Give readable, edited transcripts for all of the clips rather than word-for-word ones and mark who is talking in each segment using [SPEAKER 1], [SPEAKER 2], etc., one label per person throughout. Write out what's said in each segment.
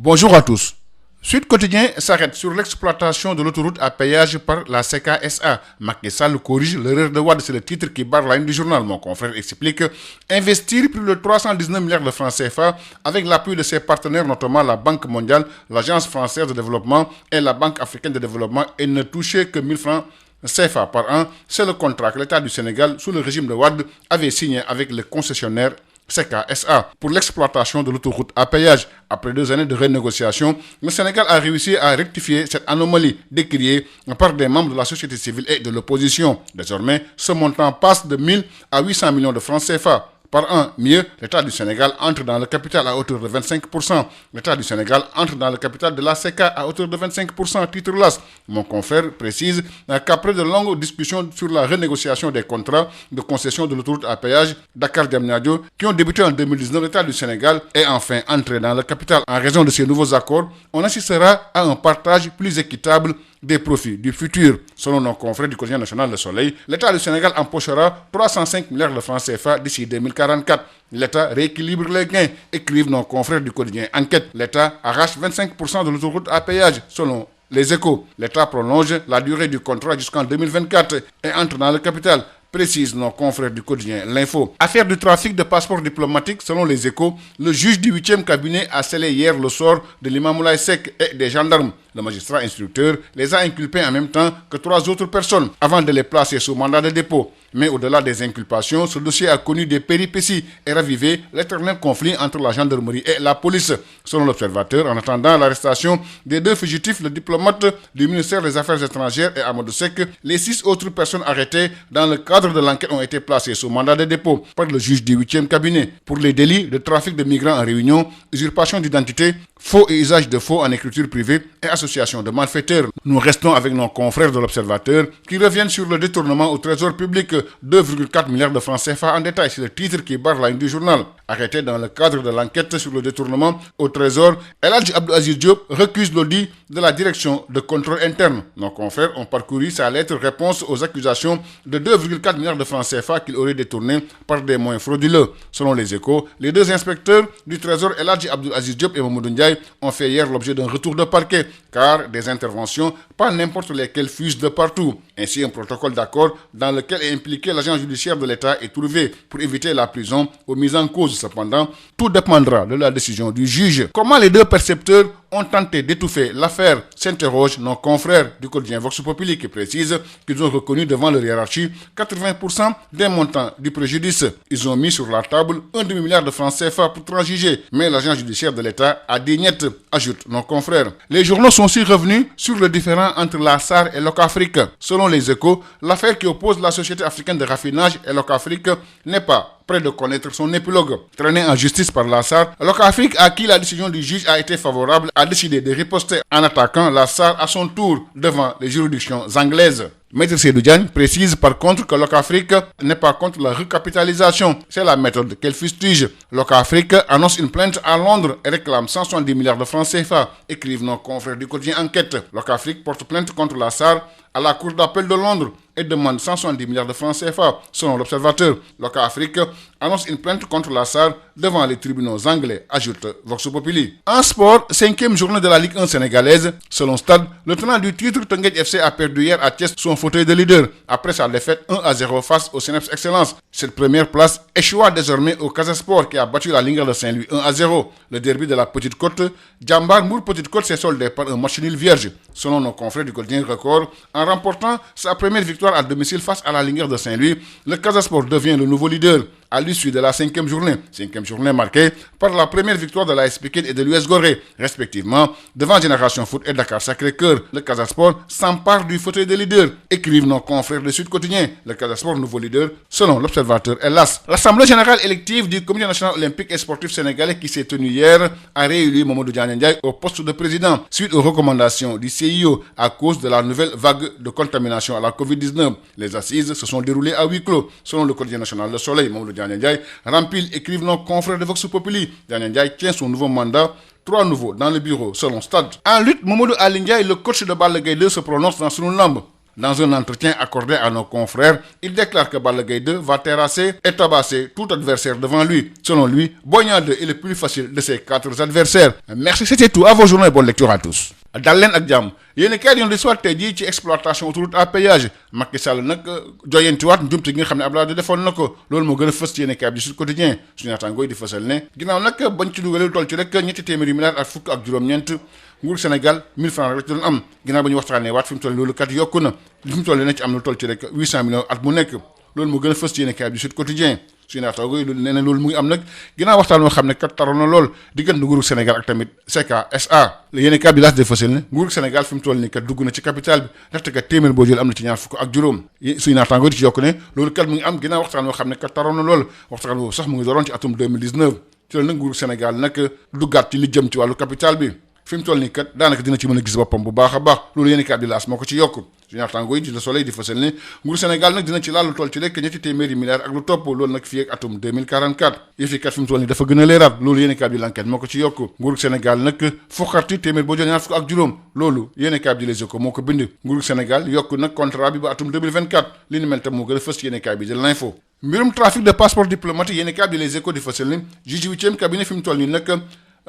[SPEAKER 1] Bonjour à tous. Sud Quotidien s'arrête sur l'exploitation de l'autoroute à péage par la CKSA. Macky Sall corrige l'erreur de Wade, c'est le titre qui barre la ligne du journal. Mon confrère explique investir plus de 319 milliards de francs CFA avec l'appui de ses partenaires, notamment la Banque mondiale, l'Agence française de développement et la Banque africaine de développement, et ne toucher que 1000 francs CFA par an. C'est le contrat que l'État du Sénégal, sous le régime de Wade, avait signé avec le concessionnaire CKSA pour l'exploitation de l'autoroute à péage. Après 2 années de renégociation, le Sénégal a réussi à rectifier cette anomalie décriée par des membres de la société civile et de l'opposition. Désormais, ce montant passe de 1000 à 800 millions de francs CFA par an. Mieux, l'État du Sénégal entre dans le capital à hauteur de 25%. L'État du Sénégal entre dans le capital de la CK à hauteur de 25%, titre LAS. Mon confrère précise qu'après de longues discussions sur la renégociation des contrats de concession de l'autoroute à péage Dakar-Diamniadio qui ont débuté en 2019, l'État du Sénégal est enfin entré dans le capital. En raison de ces nouveaux accords, on assistera à un partage plus équitable des profits du futur. Selon nos confrères du quotidien national Le Soleil, l'État du Sénégal empochera 305 milliards de francs CFA d'ici 2044. L'État rééquilibre les gains, écrivent nos confrères du quotidien Enquête. L'État arrache 25% de l'autoroute à péage, selon Les Échos. L'État prolonge la durée du contrat jusqu'en 2024 et entre dans le capital, précise nos confrères du quotidien L'Info. Affaire du trafic de passeports diplomatiques, selon Les Échos, le juge du 8e cabinet a scellé hier le sort de l'imam Moulay Seck et des gendarmes. Le magistrat instructeur les a inculpés en même temps que 3 autres personnes avant de les placer sous mandat de dépôt. Mais au-delà des inculpations, ce dossier a connu des péripéties et ravivé l'éternel conflit entre la gendarmerie et la police. Selon l'Observateur, en attendant l'arrestation des 2 fugitifs, le diplomate du ministère des Affaires étrangères et Amadou Seck, les 6 autres personnes arrêtées dans le cadre de l'enquête ont été placées sous mandat de dépôt par le juge du 8e cabinet pour les délits de trafic de migrants en réunion, usurpation d'identité, faux et usage de faux en écriture privée et association de malfaiteurs. Nous restons avec nos confrères de l'Observateur qui reviennent sur le détournement au trésor public 2,4 milliards de francs CFA en détail. C'est le titre qui barre la ligne du journal. Arrêté dans le cadre de l'enquête sur le détournement au trésor, El Hadji Abdou Aziz Diop recuse l'audit de la direction de contrôle interne. Nos confrères ont parcouru sa lettre réponse aux accusations de 2,4 milliards de francs CFA qu'il aurait détournés par des moyens frauduleux. Selon Les Échos, les 2 inspecteurs du trésor El Hadji Abdou Aziz Diop et Mamadou Ndiaye ont fait hier l'objet d'un retour de parquet, car des interventions, pas n'importe lesquelles, fusent de partout. Ainsi, un protocole d'accord dans lequel est impliqué l'agent judiciaire de l'État est trouvé pour éviter la prison aux mises en cause. Cependant, tout dépendra de la décision du juge. Comment les 2 percepteurs ont tenté d'étouffer l'affaire, s'interrogent nos confrères du quotidien Vox Populi qui précisent qu'ils ont reconnu devant leur hiérarchie 80% des montants du préjudice. Ils ont mis sur la table un demi-milliard de francs CFA pour transiger, mais l'agent judiciaire de l'État a dit niet, ajoutent nos confrères. Les journaux sont aussi revenus sur le différend entre la SAR et Locafrique. Selon Les Échos, l'affaire qui oppose la Société africaine de raffinage et Locafrique n'est pas près de connaître son épilogue. Traîné en justice par la SAR, Locafrique, à qui la décision du juge a été favorable, a décidé de riposter en attaquant la SAR à son tour devant les juridictions anglaises. Maître Seydou Diagne précise par contre que Locafrique n'est pas contre la recapitalisation. C'est la méthode qu'elle fustige. Locafrique annonce une plainte à Londres et réclame 170 milliards de francs CFA, écrivent nos confrères du quotidien Enquête. Locafrique porte plainte contre la SAR à la Cour d'appel de Londres et demande 170 milliards de francs CFA. Selon l'Observateur, Locafrique annonce une plainte contre la SAR devant les tribunaux anglais, ajoute Vox Populi. En sport, 5e journée de la Ligue 1 sénégalaise. Selon Stade, le tenant du titre, Teungueth FC, a perdu hier à Thiès son fauteuil de leader après sa défaite 1-0 face au CNEPS Excellence. Cette première place échoua désormais au Casa Sport qui a battu la Linguère de Saint-Louis 1-0. Le derby de la Petite Côte, Jambar Mour Petite Côte, s'est soldé par un match nul vierge. Selon nos confrères du quotidien Record, en remportant sa première victoire à domicile face à la Linguère de Saint-Louis, le Casa Sport devient le nouveau leader à l'issue de la 5e journée. 5e journée marquée par la première victoire de la AS Pikine et de l'US Gorée, respectivement, devant Génération Foot et Dakar Sacré-Cœur. Le Casa Sport s'empare du fauteuil de leader, écrivent nos confrères de Sud Quotidien. Le Casa Sport, nouveau leader, selon l'Observateur hélas. L'Assemblée générale élective du Comité national olympique et sportif sénégalais qui s'est tenue hier a réélu Mamadou Diagne Ndiaye au poste de président suite aux recommandations du CIO à cause de la nouvelle vague de contamination à la Covid-19. Les assises se sont déroulées à huis clos. Selon le quotidien national Le Soleil, Mamadou Diagne Ndiaye remplit, écrivent nos confrères de Vox Populi. Diagne Ndiaye tient son nouveau mandat 3 nouveaux dans le bureau, selon Stade. En lutte, Mamadou Ali Ndiaye, le coach de Balla Gaye 2, se prononce dans Sunu Lamb. Dans un entretien accordé à nos confrères, il déclare que Balla Gaye 2 va terrasser et tabasser tout adversaire devant lui. Selon lui, Boy Niang 2 est le plus facile de ses 4 adversaires. Merci, c'était tout. À vos journaux et bonne lecture à tous. dal leen ak jàmm yéen kay di soit tey jii ci exploitation autoroute à péage Macky Sall nag joyantiwaat njumte gi nga xam ne Abdoulaye defoon na ko loolu moo gën a fës ci yéen kay bi Sud Quotidien suñu naataangoo di fësal ne ginnaaw nag bañ ci dugalee toll ci rek ñetti téeméeri milliards ak fukk ak juróom-ñeent nguur Sénégal 1000 francs rek doon am ginnaaw ba ñu waxtaanee waat fi mu toll loolu kat yokku na li fi mu toll na ci am lu toll ci rek 800 millions at mu nekk loolu moo gën a fës ci yéen kay bi Sud Quotidien suñu naataango yi nee na loolu mu ngi am nag ginnaaw waxtaan moo xam ne kat taroon na lool diggante nguuru Sénégal ak tamit CKSA la yéene kat bi laas de fësal ne nguuru Sénégal fi mu toll nii kat dugg na ci capital bi ndaxte kat téeméer boo jël am na ci ñaar fukk ak juróom suñu naataango di ci yokk ne loolu kat mu ngi am ginnaaw waxtaan moo xam ne kat taroon na lool waxtaan boobu sax mu ngi dooroon ci atum 2019 ci loolu nag nguuru Sénégal nag duggaat ci li jëm ci wàllu capital bi fi mu toll nii kat daanaka dina ci mën a gis boppam bu baax a baax loolu yéene kat bi laas moo ko ci yokk suñu naataango yi di Le Soleil di fësal ne nguuru Sénégal nag dina ci laal lu toll ci lekk ñetti téeméeri milliards ak lu topp loolu nag fii ak atum 2044 yëf yi kat fi mu toll nii dafa gën a leeraat loolu yéene kat bi l'enquête moo ko ci yokk nguuru Sénégal nag fukkarti téeméer boo jël ñaar fukk ak juróom loolu yéene kat bi Les Échos moo ko bind nguuru Sénégal yokk nag contrat bi ba atum 2024 li ni mel tam moo gën a fës yéene kat bi de L'Info mbirum trafic de passeport diplomatique yéene kat bi Les Échos di fësal ne juge 8e cabinet fi mu toll nii nag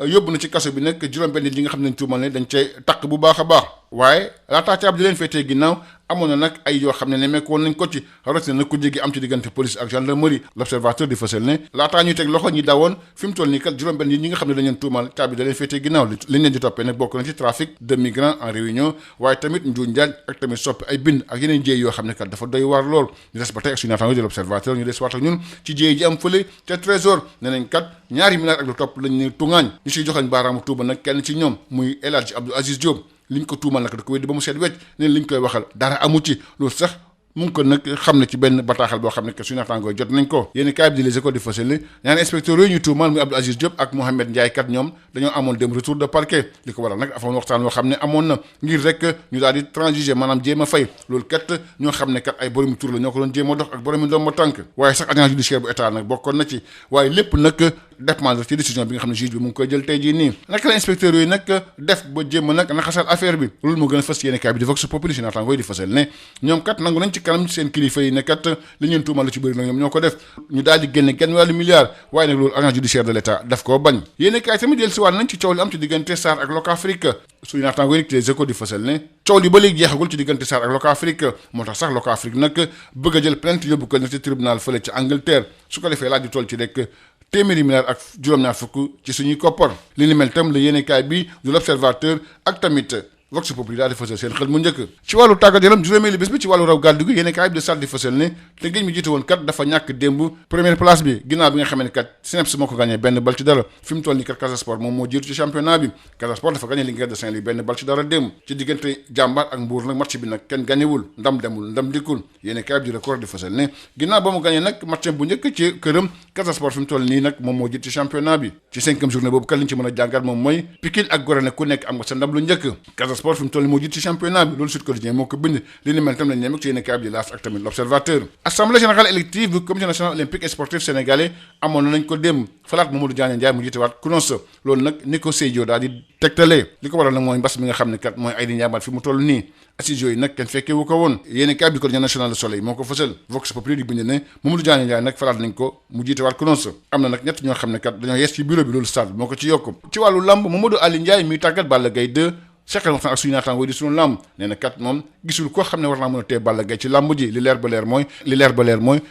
[SPEAKER 1] yóbbu na ci kaso bi nag juróom-benn yi nga xam ne tuumal ne dañ cay takk bu baax a baax waaye laataa caab di leen féetee ginnaaw amoon na nag ay yoo xam ne nemmeeku woon nañ ko ci rawatina nag ku jéggi am ci diggante police ak gendarmerie L'Observateur di fësal ne laataa ñuy teg loxo ñi dawoon fi mu toll nii kat juróom-benn yi ñi nga xam ne dañ leen tuumal caab bi da leen féetee ginnaaw li leen di toppee nag bokk na ci trafic de migrants en réunion waaye tamit njuuj njaaj ak tamit soppi ay bind ak yeneen jéey yoo xam ne kat dafa doy waar lool ñu des ba tey ak suñu naataango di L'Observateur ñu des waat ak ñun ci jéey ji am fële te trésor ne nañ kat ñaari milliards ak lu topp lañ ne tungaañ ñu siy joxañ baaraamu tuuba nag kenn ci ñoom muy El Hadji Abdou Aziz Diop liñ ko tuumal nag da ko weddi ba mu seet wecc ne liñ koy waxal dara amu ci loolu sax mu ngi ko nag xam ne ci benn bataaxal boo xam ne que suñu naataangoo jot nañ ko yéen kaay bi di Les Échos di fësal ne ñaari inspecteurs yooyu ñu tuumal muy Abdou Aziz Diop ak Mohamed Ndiaye kat ñoom dañoo amoon dem retour de parquet li ko waral nag afoon waxtaan woo xam ne amoon na ngir rek ñu daal di transiger maanaam jéem a fay loolu kat ñoo xam ne kat ay boromi tur la ñoo ko doon jéem a dox ak boromi ndoom ba tànk waaye sax agence judiciaire bu état nag bokkoon na ci waaye lépp nag dépendre ci décision bi nga xam ne juge bi mu ngi koy jël tey jii nii naka la inspecteurs yooyu nag def ba jéem a nag naxasal affaire bi loolu moo gën a fës yéene kaay bi di Vox Populi si naataangoo di fësal ne ñoom kat nangu nañ ci kanam seen kilifa yi ne kat li ñeen tuumal lu ci bëri nag ñoom ñoo ko def ñu daal di génne genn wàllu milliard waaye nag loolu agence judiciaire de l'état daf koo bañ yéene kaay tamit dellu si waat nañ ci coow li am ci diggante SAR ak Locafrique suñu naataangoo yi Les Échos di fësal ne coow li ba léegi jeexagul ci diggante SAR ak Locafrique moo tax sax Locafrique nag bëgg a jël plainte yóbbu ko nag ci tribunal fële ci Angleterre su ko defee laaj di toll ci rek téeméeri milliards ak juróom-ñaar fukk ci suñuy koppar li ni mel tam la yéenekaay bi du L'Observateur ak tamit Vox Populi daal di fësal seen xel mu njëkk ci wàllu tàggat yaram juróomeeli bés bi ci wàllu raw gàddu gi yéenekaay bi de Stades di fësal ne te géej mi jiite woon kat dafa ñàkk démb première place bi ginnaaw bi nga xamee ne kat CNEPS moo ko gagné benn bal ci dara fi mu toll nii kat Casa Sport moom moo jiitu ci championnat bi Casa Sport dafa gagné Linguère de Saint-Louis benn bal ci dara démb ci diggante Jàmbaar ak Mbuur nag match bi nag kenn gagnéwul ndam demul ndam dikkul yéenekaay bi di Record di fësal ne ginnaaw ba mu gagné nag match bu njëkk ci këram Casa Sport fi mu toll nii nag moom moo jiitu ci championnat bi ci 5e journée boobu kat liñ ci mën a jàngat moom mooy Pikine ak Gorée nag ku nekk am nga sa ndam lu njëkk Casa Sport fi mu toll nii moo jiitu ci championnat bi loolu Sud Quotidien moo ko bind li ni mel tam lañ ñeem ci yéenekaay bi di L'As ak tamit L'Observateur assemblée générale élective du comité national olympique et sportif sénégalais amoon nañ ko démb falaat Mamadou Diagne Ndiaye mu jiite waat CNOSS loolu nag ni ko Sédio daal di tegtalee li ko waral nag mooy mbas mi nga xam ne kat mooy ay di njàmbaat fi mu toll nii assises yooyu nag kenn fekkee wu ko woon yéenekaay bi quotidien national Le Soleil moo ko fësal Vox Populi di bind ne Mamadou Diagne Ndiaye nag falaat nañ ko mu jiite waat CNOSS am na nag ñett ñoo xam ne kat dañoo yees ci bureau bi loolu stade moo ko ci yokk ci wàllu lamb Mamadou Ali Ndiaye miy tàggat Balla Gaye 2 seqal waxtaan ak suñu naataangoo di suñu làmb nee na kat moom gisul koo xam ne war naa mën a tee Balla Gaye ci làmb ji li leer ba leer mooy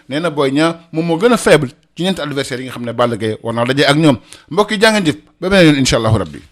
[SPEAKER 1] nee na Boy Niang moom moo gën a faible ci ñeenti adversaires yi nga xam ne Balla Gaye war naa dajee ak ñoom mbokk yi jàngeen jëf ba beneen yoon incha allahu rabbi